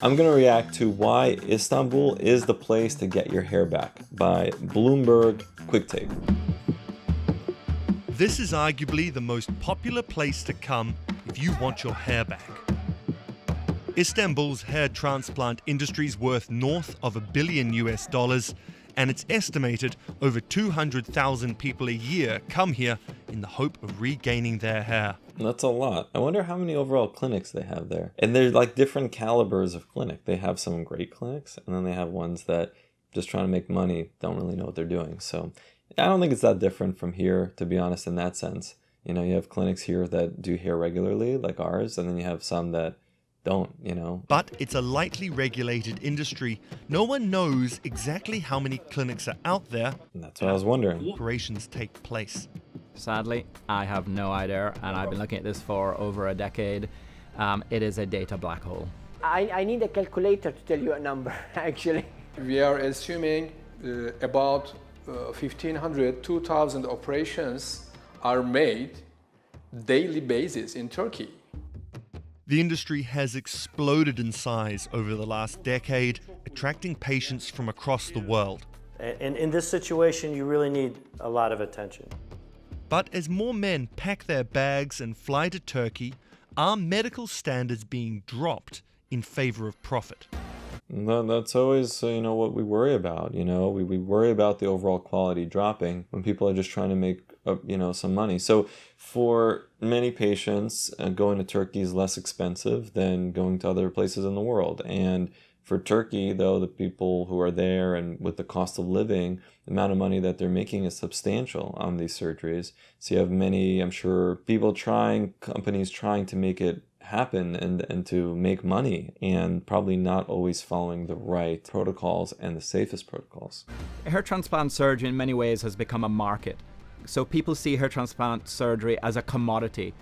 I'm going to react to why Istanbul is the place to get your hair back by Bloomberg Quicktake. This is arguably the most popular place to come if you want your hair back. Istanbul's hair transplant industry is worth north of $1 billion, and it's estimated over 200,000 people a year come here in the hope of regaining their hair. That's a lot. I wonder how many overall clinics they have there. And they're like different calibers of clinic. They have some great clinics, and then they have ones that just trying to make money, don't really know what they're doing. So I don't think it's that different from here, to be honest, in that sense. You know, you have clinics here that do hair regularly, like ours, and then you have some that don't, you know. But it's a lightly regulated industry. No one knows exactly how many clinics are out there. And that's what I was wondering. Operations take place. Sadly, I have no idea, and I've been looking at this for over a decade. It is a data black hole. I need a calculator to tell you a number, actually. We are assuming about 1,500, 2,000 operations are made daily basis in Turkey. The industry has exploded in size over the last decade, attracting patients from across the world. And in this situation, you really need a lot of attention. But as more men pack their bags and fly to Turkey, are medical standards being dropped in favor of profit? No, that's always, what we worry about. We worry about the overall quality dropping when people are just trying to make, some money. So for many patients, going to Turkey is less expensive than going to other places in the world. And for Turkey, though, the people who are there and with the cost of living, the amount of money that they're making is substantial on these surgeries. So you have many, I'm sure, companies trying to make it happen and to make money, and probably not always following the right protocols and the safest protocols. Hair transplant surgery in many ways has become a market. So people see hair transplant surgery as a commodity.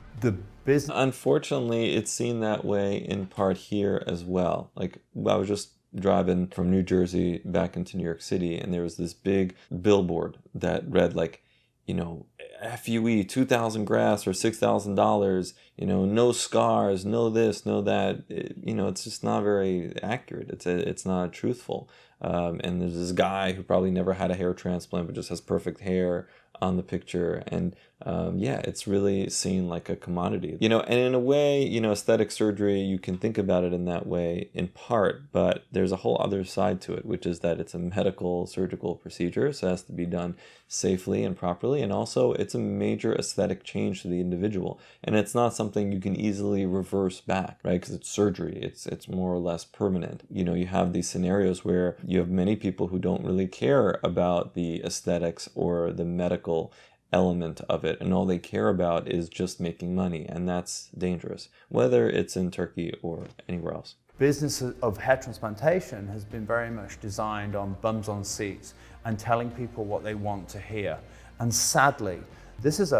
Unfortunately, it's seen that way in part here as well. Like, I was just driving from New Jersey back into New York City, and there was this big billboard that read like, FUE, 2,000 grafts or $6,000, no scars, no this, no that. It's just not very accurate. It's not truthful. And there's this guy who probably never had a hair transplant but just has perfect hair on the picture, and it's really seen like a commodity. And in a way, aesthetic surgery, you can think about it in that way in part, but there's a whole other side to it, which is that it's a medical surgical procedure, so it has to be done safely and properly, and also it's a major aesthetic change to the individual, and it's not something you can easily reverse back, right? Because it's surgery, it's more or less permanent. You have these scenarios where you have many people who don't really care about the aesthetics or the medical element of it, and all they care about is just making money, and that's dangerous, whether it's in Turkey or anywhere else. Business of hair transplantation has been very much designed on bums on seats and telling people what they want to hear. And sadly, this is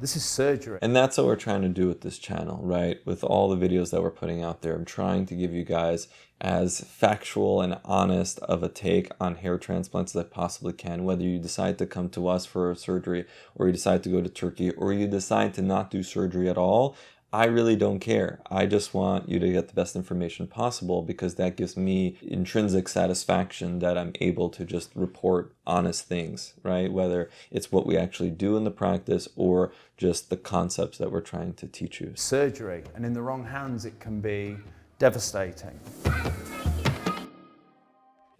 surgery. And that's what we're trying to do with this channel, right? With all the videos that we're putting out there, I'm trying to give you guys as factual and honest of a take on hair transplants as I possibly can, whether you decide to come to us for surgery, or you decide to go to Turkey, or you decide to not do surgery at all. I really don't care. I just want you to get the best information possible, because that gives me intrinsic satisfaction that I'm able to just report honest things, right? Whether it's what we actually do in the practice or just the concepts that we're trying to teach you. Surgery, and in the wrong hands, it can be devastating.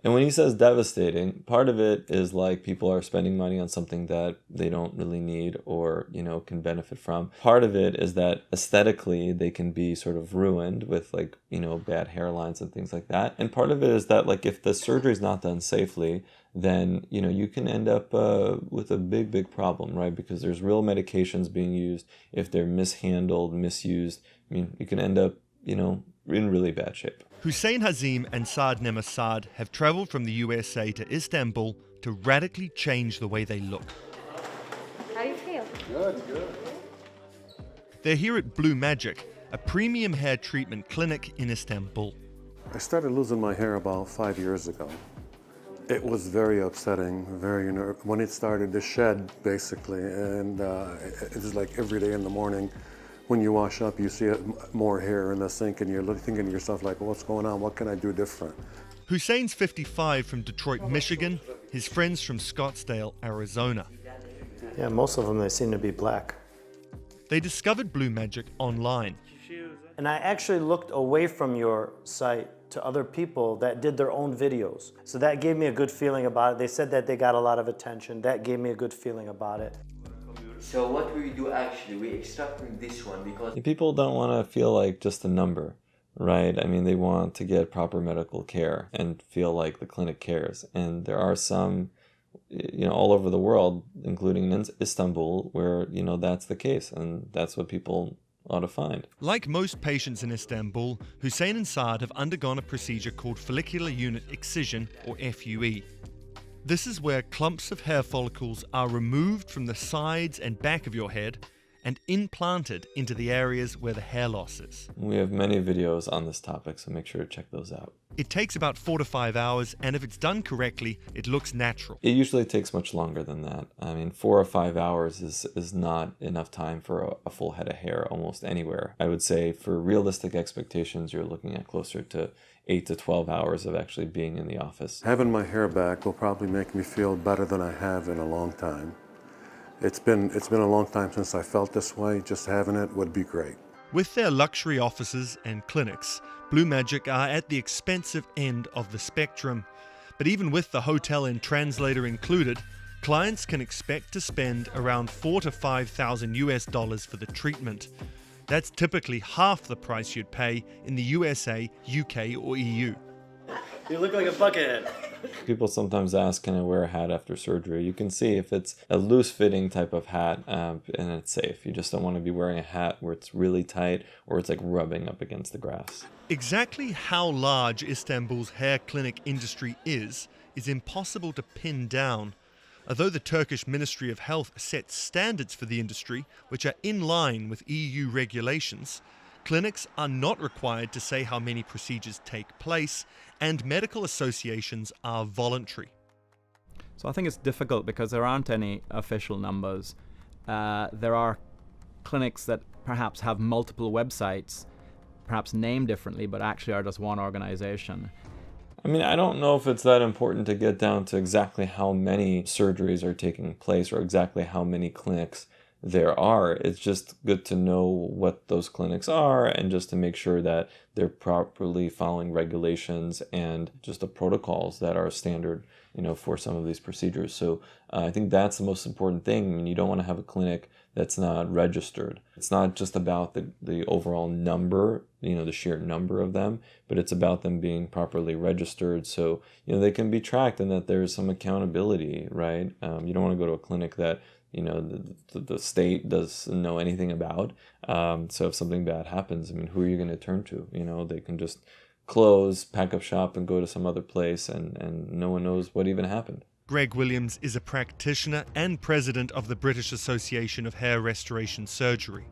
And when he says devastating, part of it is like people are spending money on something that they don't really need or, can benefit from. Part of it is that aesthetically they can be sort of ruined with bad hairlines and things like that. And part of it is that if the surgery is not done safely, then, you can end up with a big, big problem, right? Because there's real medications being used. If they're mishandled, misused, you can end up, in really bad shape. Hussein Hazim and Saad Nemassad have traveled from the USA to Istanbul to radically change the way they look. How do you feel? Good. They're here at Blue Magic, a premium hair treatment clinic in Istanbul. I started losing my hair about 5 years ago. It was very upsetting, when it started to shed, basically, and it was like every day in the morning, when you wash up, you see more hair in the sink, and you're thinking to yourself, like, what's going on? What can I do different? Hussein's 55 from Detroit, Michigan. His friends from Scottsdale, Arizona. Yeah, most of them, they seem to be black. They discovered Blue Magic online. And I actually looked away from your site to other people that did their own videos. So that gave me a good feeling about it. They said that they got a lot of attention. That gave me a good feeling about it. So what we do actually, we extract from this one because People don't want to feel like just a number, right? I mean, they want to get proper medical care and feel like the clinic cares. And there are some, all over the world, including in Istanbul, where, that's the case. And that's what people ought to find. Like most patients in Istanbul, Hussein and Saad have undergone a procedure called follicular unit excision, or FUE. This is where clumps of hair follicles are removed from the sides and back of your head and implanted into the areas where the hair loss is. We have many videos on this topic, so make sure to check those out. It takes about 4 to 5 hours, and if it's done correctly, it looks natural. It usually takes much longer than that. I mean, 4 or 5 hours is not enough time for a full head of hair almost anywhere. I would say for realistic expectations, you're looking at closer to 8 to 12 hours of actually being in the office. Having my hair back will probably make me feel better than I have in a long time. It's been a long time since I felt this way. Just having it would be great. With their luxury offices and clinics, Blue Magic are at the expensive end of the spectrum. But even with the hotel and translator included, clients can expect to spend around $4,000 to $5,000 for the treatment. That's typically half the price you'd pay in the USA, UK, or EU. You look like a buckethead. People sometimes ask, can I wear a hat after surgery? You can see if it's a loose-fitting type of hat and it's safe. You just don't want to be wearing a hat where it's really tight or it's like rubbing up against the grass. Exactly how large Istanbul's hair clinic industry is impossible to pin down. Although the Turkish Ministry of Health sets standards for the industry, which are in line with EU regulations, clinics are not required to say how many procedures take place, and medical associations are voluntary. So I think it's difficult because there aren't any official numbers. There are clinics that perhaps have multiple websites, perhaps named differently, but actually are just one organization. I mean, I don't know if it's that important to get down to exactly how many surgeries are taking place or exactly how many clinics there are. It's just good to know what those clinics are and just to make sure that they're properly following regulations and just the protocols that are standard, for some of these procedures. So I think that's the most important thing. I mean, you don't want to have a clinic that's not registered. It's not just about the overall number, the sheer number of them, but it's about them being properly registered so, they can be tracked and that there's some accountability, right? You don't want to go to a clinic that the state doesn't know anything about. So if something bad happens, I mean, who are you going to turn to? They can just close, pack up shop, and go to some other place, and no one knows what even happened. Greg Williams is a practitioner and president of the British Association of Hair Restoration Surgery.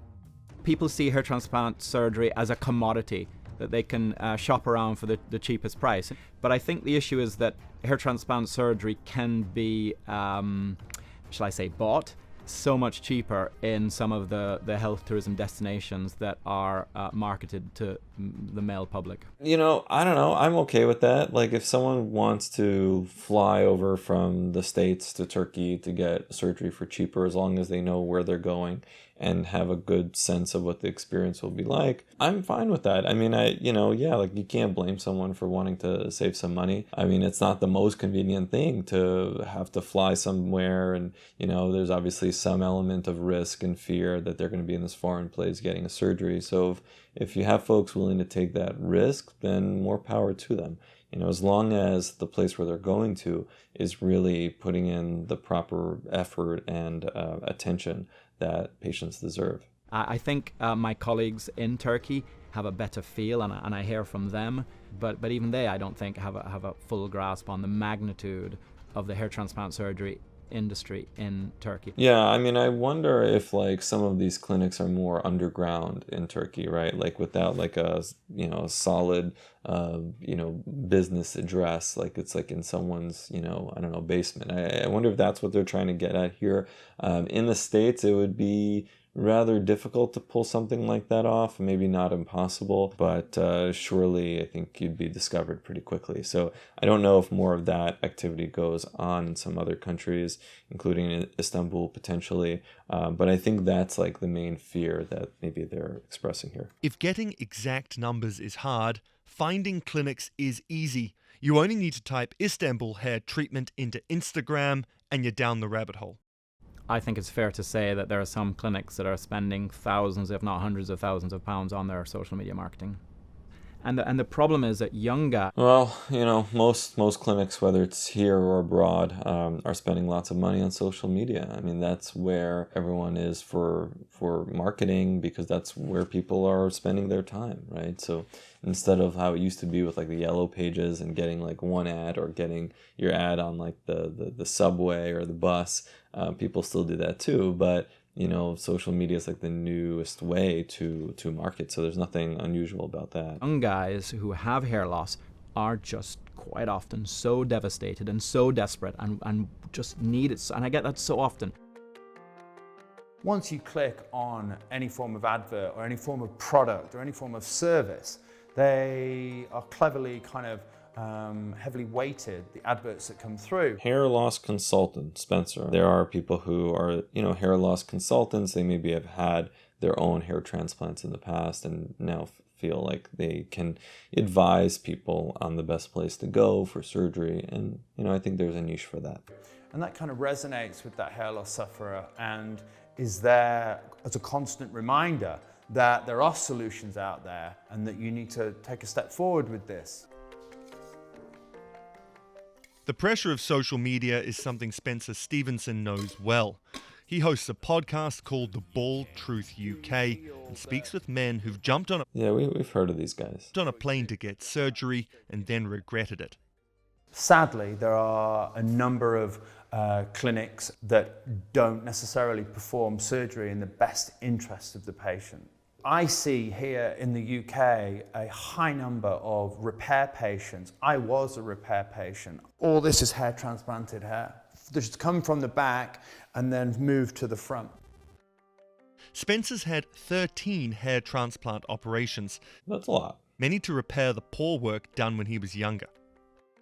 People see hair transplant surgery as a commodity that they can shop around for the cheapest price. But I think the issue is that hair transplant surgery can be shall I say, bought so much cheaper in some of the health tourism destinations that are marketed to the male public. I don't know. I'm okay with that. Like if someone wants to fly over from the States to Turkey to get surgery for cheaper, as long as they know where they're going and have a good sense of what the experience will be like, I'm fine with that. I mean, you can't blame someone for wanting to save some money. I mean, it's not the most convenient thing to have to fly somewhere, and, there's obviously some element of risk and fear that they're going to be in this foreign place getting a surgery. So if you have folks willing to take that risk, then more power to them. As long as the place where they're going to is really putting in the proper effort and attention that patients deserve. I think my colleagues in Turkey have a better feel, and I hear from them, but even they, I don't think, have a full grasp on the magnitude of the hair transplant surgery industry in Turkey. Yeah, I mean, I wonder if some of these clinics are more underground in Turkey, right? Like without a solid business address, like it's like in someone's basement. I wonder if that's what they're trying to get at here. In the States, it would be rather difficult to pull something like that off. Maybe not impossible, but surely I think you'd be discovered pretty quickly. So I don't know if more of that activity goes on in some other countries, including in Istanbul potentially. But I think that's like the main fear that maybe they're expressing here. If getting exact numbers is hard, finding clinics is easy. You only need to type Istanbul hair treatment into Instagram and you're down the rabbit hole. I think it's fair to say that there are some clinics that are spending thousands, if not hundreds of thousands of pounds on their social media marketing. And the problem is that younger... Well, you know, most clinics, whether it's here or abroad, are spending lots of money on social media. I mean, that's where everyone is for marketing, because that's where people are spending their time, right? So instead of how it used to be with like the yellow pages and getting like one ad or getting your ad on like the subway or the bus, people still do that too, but you know, social media is like the newest way to market, so there's nothing unusual about that. Young guys who have hair loss are just quite often so devastated and so desperate and just need it, and I get that so often. Once you click on any form of advert or any form of product or any form of service, they are cleverly kind of heavily weighted, the adverts that come through. Hair loss consultant, Spencer. There are people who are, you know, hair loss consultants. They maybe have had their own hair transplants in the past and now feel like they can advise people on the best place to go for surgery. And, you know, I think there's a niche for that. And that kind of resonates with that hair loss sufferer and is there as a constant reminder that there are solutions out there and that you need to take a step forward with this. The pressure of social media is something Spencer Stevenson knows well. He hosts a podcast called The Bald Truth UK and speaks with men who've jumped on a we've heard of these guys. On a plane to get surgery and then regretted it. Sadly, there are a number of clinics that don't necessarily perform surgery in the best interest of the patient. I see here in the UK a high number of repair patients. I was a repair patient. All this is hair transplanted hair. Just come from the back and then move to the front. Spencer's had 13 hair transplant operations. That's a lot. Many to repair the poor work done when he was younger.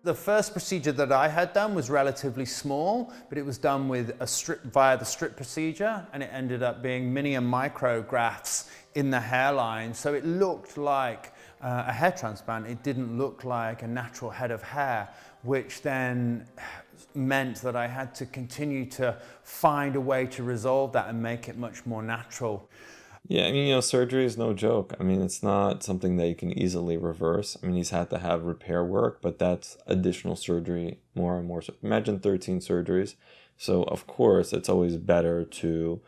The first procedure that I had done was relatively small, but it was done with a strip via the strip procedure, and it ended up being mini and micro grafts in the hairline. So it looked like a hair transplant. It didn't look like a natural head of hair, which then meant that I had to continue to find a way to resolve that and make it much more natural. Yeah, I mean, you know, surgery is no joke. I mean, it's not something that you can easily reverse. I mean, he's had to have repair work, but that's additional surgery, more and more. So imagine 13 surgeries. So, of course, it's always better to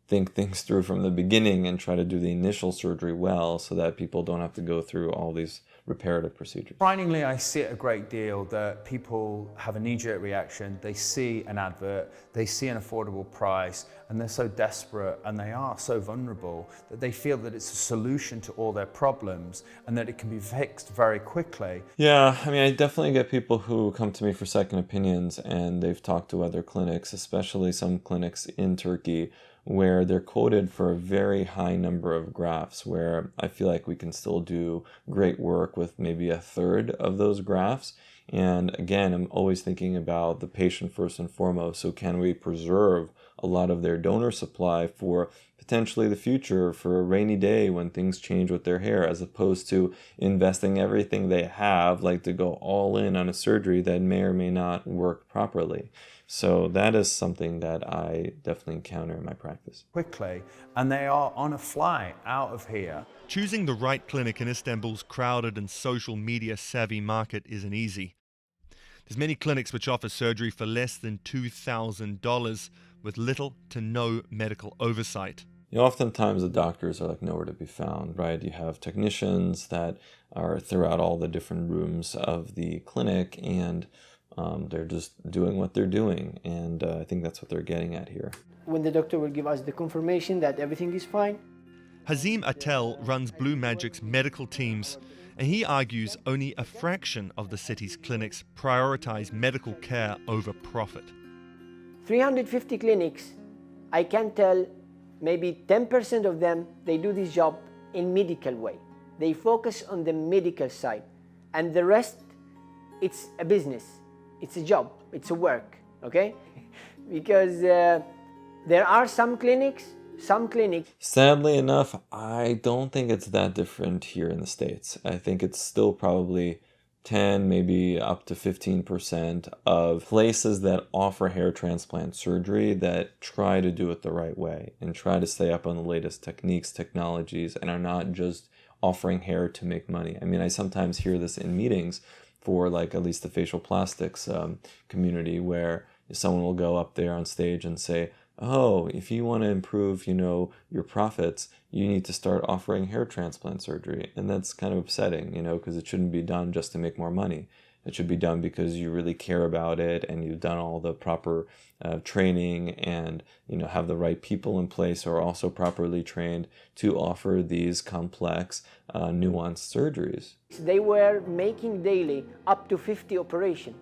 think things through from the beginning and try to do the initial surgery well so that people don't have to go through all these reparative procedures. Frighteningly, I see it a great deal that people have a knee-jerk reaction. They see an advert, they see an affordable price, and they're so desperate and they are so vulnerable that they feel that it's a solution to all their problems and that it can be fixed very quickly. Yeah, I mean, I definitely get people who come to me for second opinions and they've talked to other clinics, especially some clinics in Turkey, where they're quoted for a very high number of grafts, where I feel like we can still do great work with maybe a third of those grafts. And again, I'm always thinking about the patient first and foremost. So can we preserve a lot of their donor supply for potentially the future, for a rainy day when things change with their hair, as opposed to investing everything they have, like to go all in on a surgery that may or may not work properly. So that is something that I definitely encounter in my practice. Quickly, and they are on a flight out of here. Choosing the right clinic in Istanbul's crowded and social media savvy market isn't easy. There's many clinics which offer surgery for less than $2,000 with little to no medical oversight. You know, oftentimes the doctors are like nowhere to be found, right? You have technicians that are throughout all the different rooms of the clinic, and they're just doing what they're doing, and I think that's what they're getting at here. When the doctor will give us the confirmation that everything is fine. Hazim Atel runs Blue Magic's medical teams, and he argues only a fraction of the city's clinics prioritize medical care over profit. 350 clinics, I can tell maybe 10% of them, they do this job in medical way. They focus on the medical side. And the rest, it's a business, it's a job, it's a work, okay? Because there are some clinics. Sadly enough, I don't think it's that different here in the States. I think it's still probably 10, maybe up to 15% of places that offer hair transplant surgery that try to do it the right way and try to stay up on the latest techniques, technologies, and are not just offering hair to make money. I mean, I sometimes hear this in meetings for like at least the facial plastics community, where someone will go up there on stage and say, oh, if you want to improve, your profits, you need to start offering hair transplant surgery. And that's kind of upsetting, because it shouldn't be done just to make more money. It should be done because you really care about it and you've done all the proper training and, have the right people in place who are also properly trained to offer these complex, nuanced surgeries. They were making daily up to 50 operations,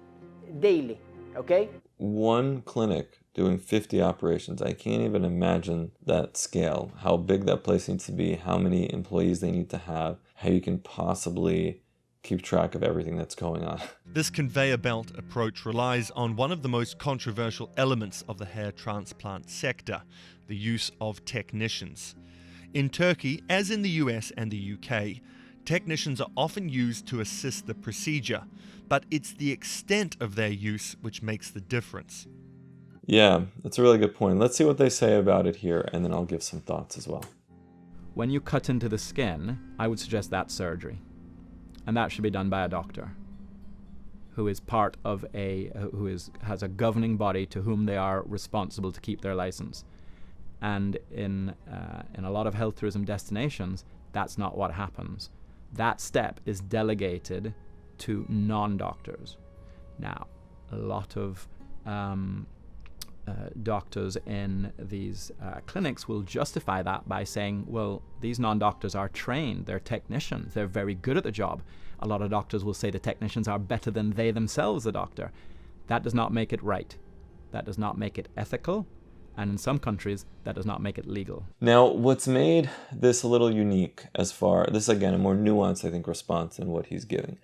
daily, okay? One clinic doing 50 operations. I can't even imagine that scale, how big that place needs to be, how many employees they need to have, how you can possibly keep track of everything that's going on. This conveyor belt approach relies on one of the most controversial elements of the hair transplant sector, the use of technicians. In Turkey, as in the US and the UK, technicians are often used to assist the procedure, but it's the extent of their use which makes the difference. Yeah, that's a really good point. Let's see what they say about it here, and then I'll give some thoughts as well. When you cut into the skin, I would suggest that's surgery. And that should be done by a doctor who is part of has a governing body to whom they are responsible to keep their license. And in a lot of health tourism destinations, that's not what happens. That step is delegated to non-doctors. Now, a lot of doctors in these clinics will justify that by saying, well, these non-doctors are trained, they're technicians, they're very good at the job. A lot of doctors will say the technicians are better than they themselves, the doctor. That does not make it right. That does not make it ethical. And in some countries, that does not make it legal. Now, what's made this a little unique this again, a more nuanced, I think, response than what he's giving.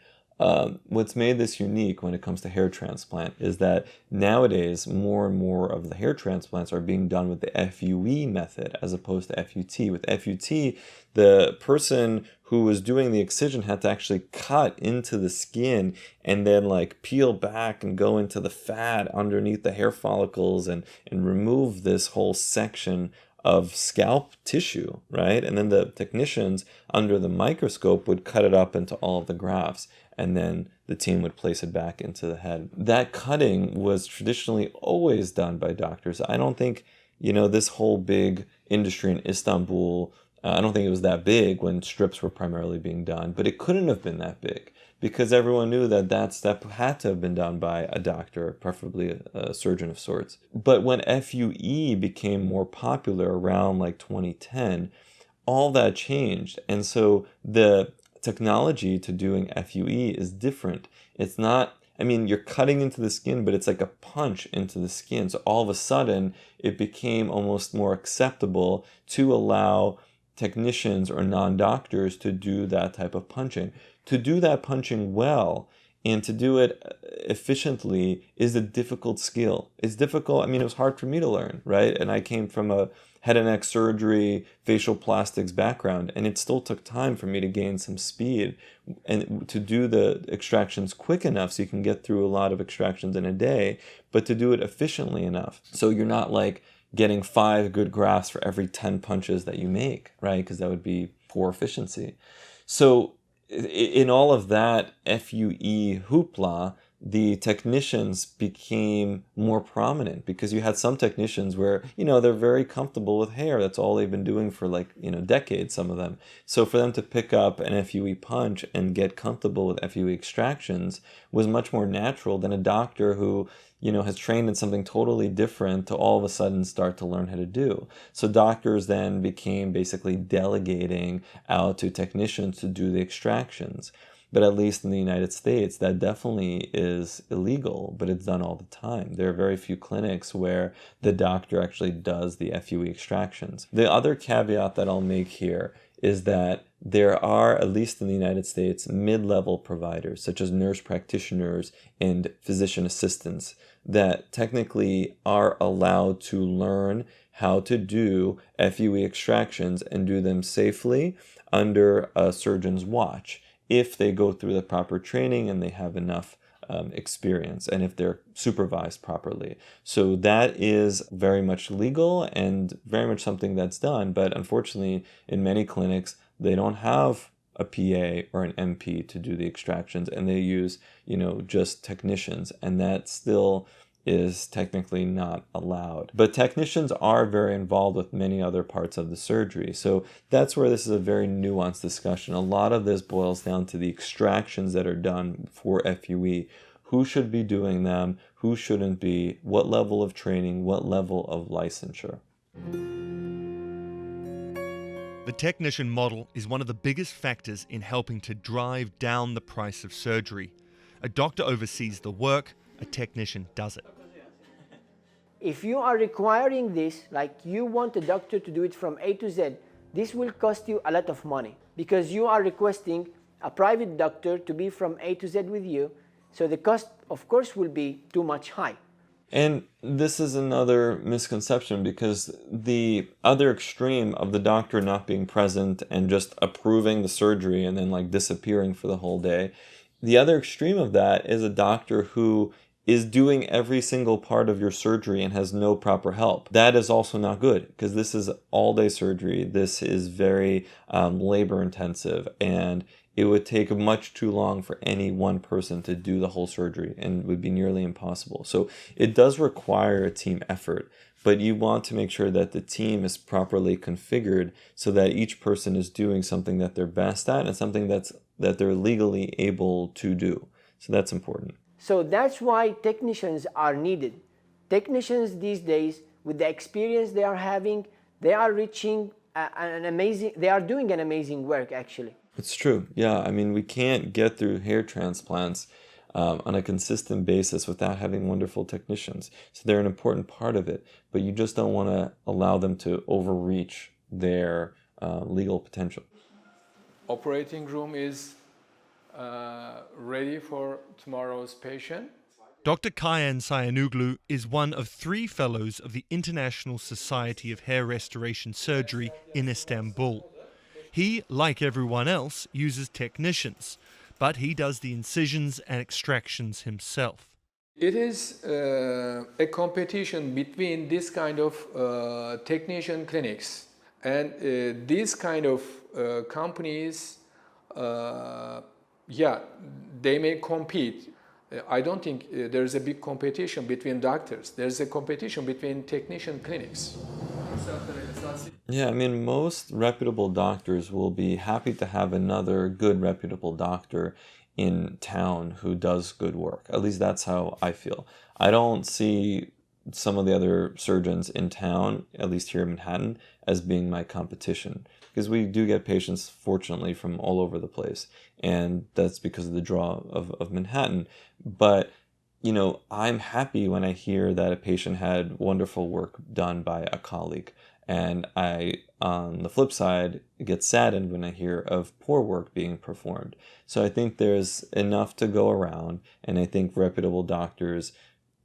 What's made this unique when it comes to hair transplant is that nowadays more and more of the hair transplants are being done with the FUE method as opposed to FUT. With FUT, the person who was doing the excision had to actually cut into the skin and then peel back and go into the fat underneath the hair follicles and remove this whole section of scalp tissue, right? And then the technicians under the microscope would cut it up into all of the grafts, and then the team would place it back into the head. That cutting was traditionally always done by doctors. I don't think, this whole big industry in Istanbul, I don't think it was that big when strips were primarily being done, but it couldn't have been that big because everyone knew that that step had to have been done by a doctor, preferably a surgeon of sorts. But when FUE became more popular around 2010, all that changed. And so the technology to doing FUE is different. It's not, you're cutting into the skin, but it's like a punch into the skin. So all of a sudden, it became almost more acceptable to allow technicians or non-doctors to do that type of punching. To do that punching well and to do it efficiently is a difficult skill. It's difficult. It was hard for me to learn, right? And I came from a head and neck surgery, facial plastics background, and it still took time for me to gain some speed and to do the extractions quick enough so you can get through a lot of extractions in a day, but to do it efficiently enough. So you're not getting 5 good grafts for every 10 punches that you make, right? Because that would be poor efficiency. So in all of that FUE hoopla, the technicians became more prominent because you had some technicians where, they're very comfortable with hair. That's all they've been doing for decades, some of them. So for them to pick up an FUE punch and get comfortable with FUE extractions was much more natural than a doctor who, has trained in something totally different to all of a sudden start to learn how to do. So doctors then became basically delegating out to technicians to do the extractions. But at least in the United States, that definitely is illegal, but it's done all the time. There are very few clinics where the doctor actually does the FUE extractions. The other caveat that I'll make here is that there are, at least in the United States, mid-level providers, such as nurse practitioners and physician assistants, that technically are allowed to learn how to do FUE extractions and do them safely under a surgeon's watch if they go through the proper training and they have enough experience, and if they're supervised properly. So that is very much legal and very much something that's done, but unfortunately in many clinics they don't have a PA or an MP to do the extractions, and they use, just technicians, and that still is technically not allowed. But technicians are very involved with many other parts of the surgery. So that's where this is a very nuanced discussion. A lot of this boils down to the extractions that are done for FUE. Who should be doing them? Who shouldn't be? What level of training? What level of licensure? The technician model is one of the biggest factors in helping to drive down the price of surgery. A doctor oversees the work, a technician does it. If you are requiring this, like you want a doctor to do it from A to Z, this will cost you a lot of money because you are requesting a private doctor to be from A to Z with you. So the cost, of course, will be too much high. And this is another misconception, because the other extreme of the doctor not being present and just approving the surgery and then disappearing for the whole day, the other extreme of that is a doctor who is doing every single part of your surgery and has no proper help. That is also not good, because this is all-day surgery. This is very labor-intensive, and it would take much too long for any one person to do the whole surgery, and would be nearly impossible. So it does require a team effort, but you want to make sure that the team is properly configured so that each person is doing something that they're best at and something that they're legally able to do. So that's important. So that's why technicians are needed. Technicians these days, with the experience they are having, they are reaching they are doing an amazing work actually. It's true. Yeah, I mean, we can't get through hair transplants on a consistent basis without having wonderful technicians. So they're an important part of it, but you just don't want to allow them to overreach their legal potential. Operating room is ready for tomorrow's patient. Dr. Kayan Sayanoglu is one of 3 fellows of the International Society of Hair Restoration Surgery in Istanbul. He, like everyone else, uses technicians, but he does the incisions and extractions himself. It is a competition between this kind of technician clinics, and these kind of companies, they may compete. I don't think there's a big competition between doctors. There's a competition between technician clinics. Yeah, I mean, most reputable doctors will be happy to have another good reputable doctor in town who does good work. At least that's how I feel. I don't see some of the other surgeons in town, at least here in Manhattan, as being my competition. Because we do get patients, fortunately, from all over the place. And that's because of the draw of Manhattan. But, I'm happy when I hear that a patient had wonderful work done by a colleague. And I, on the flip side, get saddened when I hear of poor work being performed. So I think there's enough to go around, and I think reputable doctors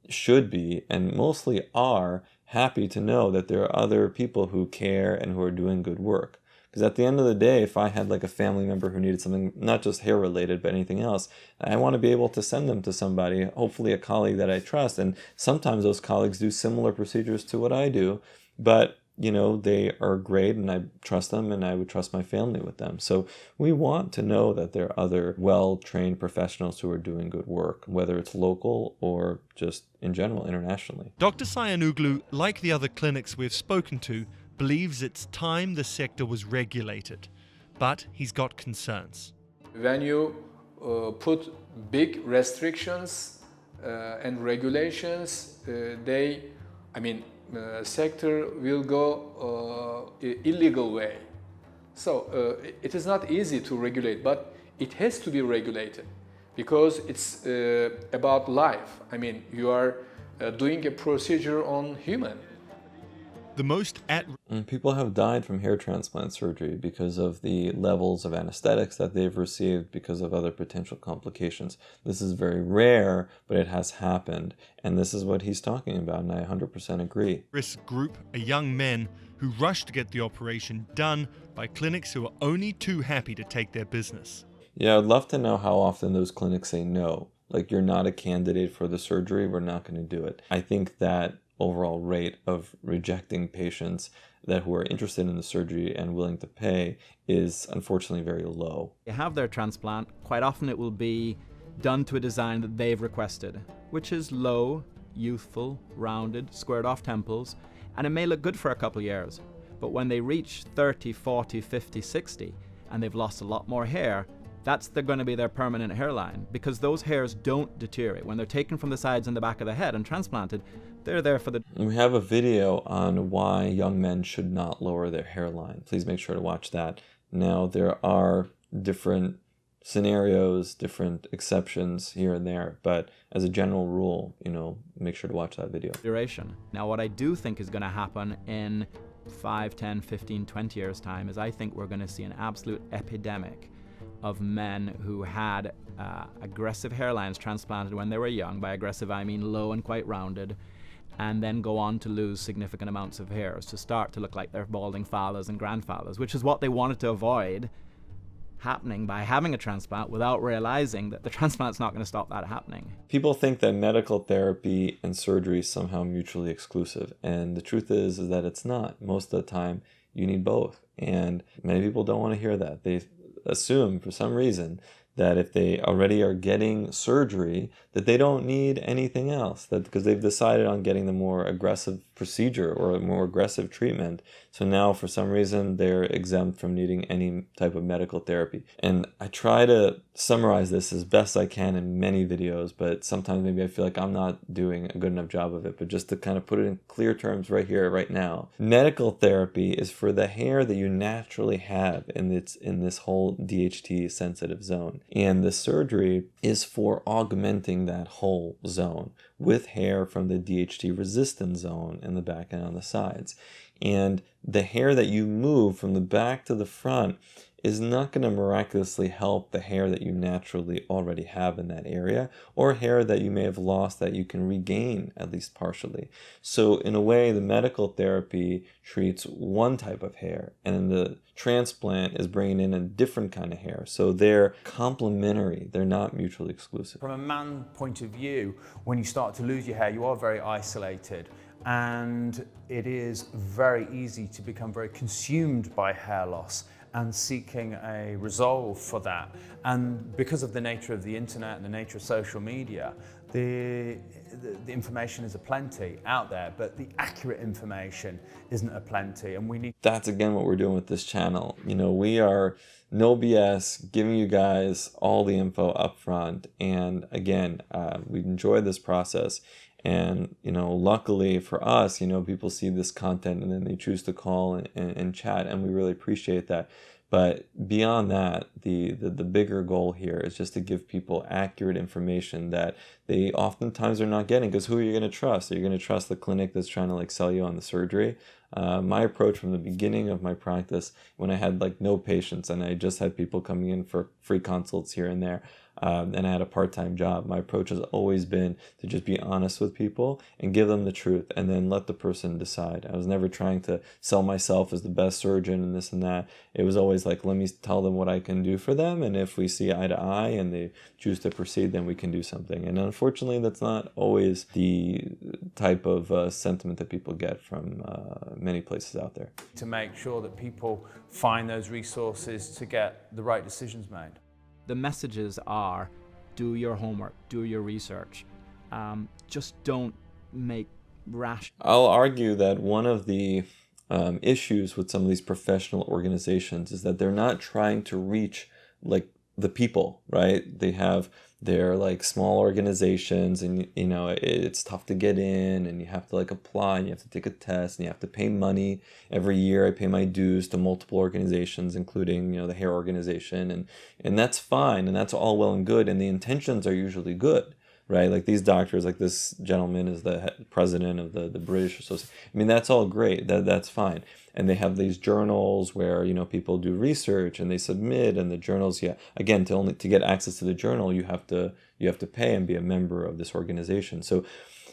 should be, and mostly are, happy to know that there are other people who care and who are doing good work. Because at the end of the day, if I had a family member who needed something, not just hair related, but anything else, I want to be able to send them to somebody, hopefully a colleague that I trust. And sometimes those colleagues do similar procedures to what I do, but they are great and I trust them, and I would trust my family with them. So we want to know that there are other well-trained professionals who are doing good work, whether it's local or just in general, internationally. Dr. Sayanoglu, like the other clinics we've spoken to, believes it's time the sector was regulated, but he's got concerns. When you put big restrictions and regulations, sector will go illegal way. So it is not easy to regulate, but it has to be regulated because it's about life. I mean, you are doing a procedure on human. The most at And people have died from hair transplant surgery because of the levels of anesthetics that they've received, because of other potential complications. This is very rare, but it has happened. And this is what he's talking about, and I 100% agree. risk group are young men who rush to get the operation done by clinics who are only too happy to take their business. Yeah, I'd love to know how often those clinics say no. Like, you're not a candidate for the surgery, we're not going to do it. I think that overall rate of rejecting patients that who are interested in the surgery and willing to pay is unfortunately very low. You have their transplant, quite often it will be done to a design that they've requested, which is low, youthful, rounded, squared off temples, and it may look good for a couple of years. But when they reach 30, 40, 50, 60, and they've lost a lot more hair, that's going to be their permanent hairline, because those hairs don't deteriorate. When they're taken from the sides and the back of the head and transplanted, they're there for the... We have a video on why young men should not lower their hairline. Please make sure to watch that. Now, there are different scenarios, different exceptions here and there, but as a general rule, make sure to watch that video. Duration. Now, what I do think is going to happen in 5, 10, 15, 20 years' time is I think we're going to see an absolute epidemic of men who had aggressive hairlines transplanted when they were young. By aggressive, I mean low and quite rounded, and then go on to lose significant amounts of hairs, to start to look like their balding fathers and grandfathers, which is what they wanted to avoid happening by having a transplant, without realizing that the transplant's not going to stop that happening. People think that medical therapy and surgery is somehow mutually exclusive, and the truth is that it's not. Most of the time, you need both, and many people don't want to hear that. They assume, for some reason, that if they already are getting surgery, that they don't need anything else, that because they've decided on getting the more aggressive procedure or a more aggressive treatment. So now, for some reason, they're exempt from needing any type of medical therapy. And I try to summarize this as best I can in many videos, but sometimes maybe I feel like I'm not doing a good enough job of it. But just to kind of put it in clear terms right here, right now, medical therapy is for the hair that you naturally have in this whole DHT sensitive zone. And the surgery is for augmenting that whole zone with hair from the DHT resistant zone in the back and on the sides. And the hair that you move from the back to the front is not going to miraculously help the hair that you naturally already have in that area, or hair that you may have lost that you can regain, at least partially. So in a way, the medical therapy treats one type of hair, and the transplant is bringing in a different kind of hair. So they're complementary. They're not mutually exclusive. From a man point of view, when you start to lose your hair, you are very isolated. And it is very easy to become very consumed by hair loss and seeking a resolve for that. And because of the nature of the internet and the nature of social media, the information is aplenty out there, but the accurate information isn't aplenty, and we need... That's again what we're doing with this channel. We are no BS, giving you guys all the info up front. And again, we enjoy this process. And, luckily for us, people see this content and then they choose to call and chat, and we really appreciate that. But beyond that, the bigger goal here is just to give people accurate information that they oftentimes are not getting, because who are you going to trust? Are you going to trust the clinic that's trying to sell you on the surgery? My approach from the beginning of my practice, when I had no patients and I just had people coming in for free consults here and there, and I had a part-time job, my approach has always been to just be honest with people and give them the truth, and then let the person decide. I was never trying to sell myself as the best surgeon and this and that. It was always let me tell them what I can do for them, and if we see eye to eye and they choose to proceed, then we can do something. And unfortunately, that's not always the type of sentiment that people get from many places out there. To make sure that people find those resources to get the right decisions made. The messages are, do your homework, do your research. Just don't make rash... I'll argue that one of the issues with some of these professional organizations is that they're not trying to reach the people, right? They have their like small organizations, and you know, it's tough to get in, and you have to like apply, and you have to take a test, and you have to pay money every year. I pay my dues to multiple organizations, including, you know, the hair organization, and that's fine, and that's all well and good, and the intentions are usually good, right? Like these doctors, like this gentleman is the president of the British Association. I mean, that's all great. That's fine. And they have these journals where, you know, people do research and they submit, and the journals, yeah, again, to get access to the journal, you have to pay and be a member of this organization. So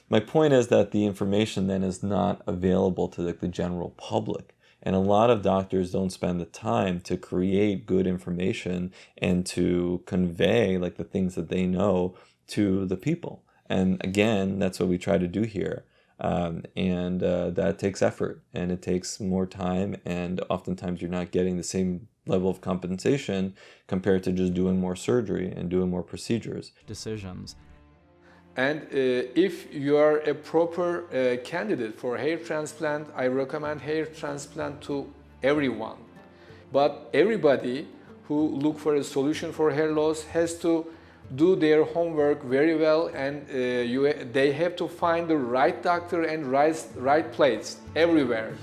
my point is that the information then is not available to like the general public. And a lot of doctors don't spend the time to create good information and to convey like the things that they know to the people. And again, that's what we try to do here. That takes effort, and it takes more time, and oftentimes you're not getting the same level of compensation compared to just doing more surgery and doing more procedures. Decisions. And if you are a proper candidate for hair transplant, I recommend hair transplant to everyone. But everybody who look for a solution for hair loss has to do their homework very well, and they have to find the right doctor and right place everywhere.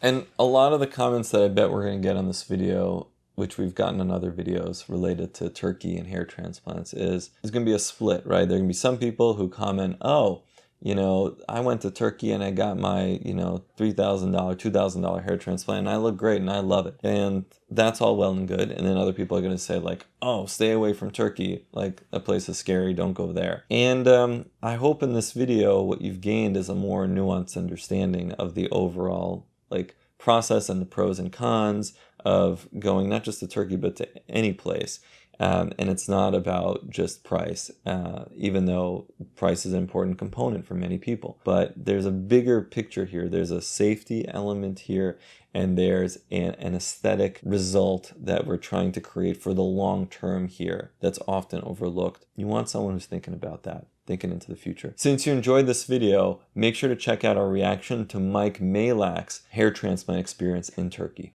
And a lot of the comments that I bet we're going to get on this video, which we've gotten in other videos related to Turkey and hair transplants, is there's going to be a split, right? There are going to be some people who comment, oh, you know, I went to Turkey and I got my, you know, $3,000, $2,000 hair transplant, and I look great and I love it. And that's all well and good. And then other people are going to say like, oh, stay away from Turkey. Like, that place is scary. Don't go there. And I hope in this video what you've gained is a more nuanced understanding of the overall like process and the pros and cons of going not just to Turkey, but to any place. And it's not about just price, even though price is an important component for many people. But there's a bigger picture here. There's a safety element here, and there's an aesthetic result that we're trying to create for the long term here that's often overlooked. You want someone who's thinking about that, thinking into the future. Since you enjoyed this video, make sure to check out our reaction to Mike Malak's hair transplant experience in Turkey.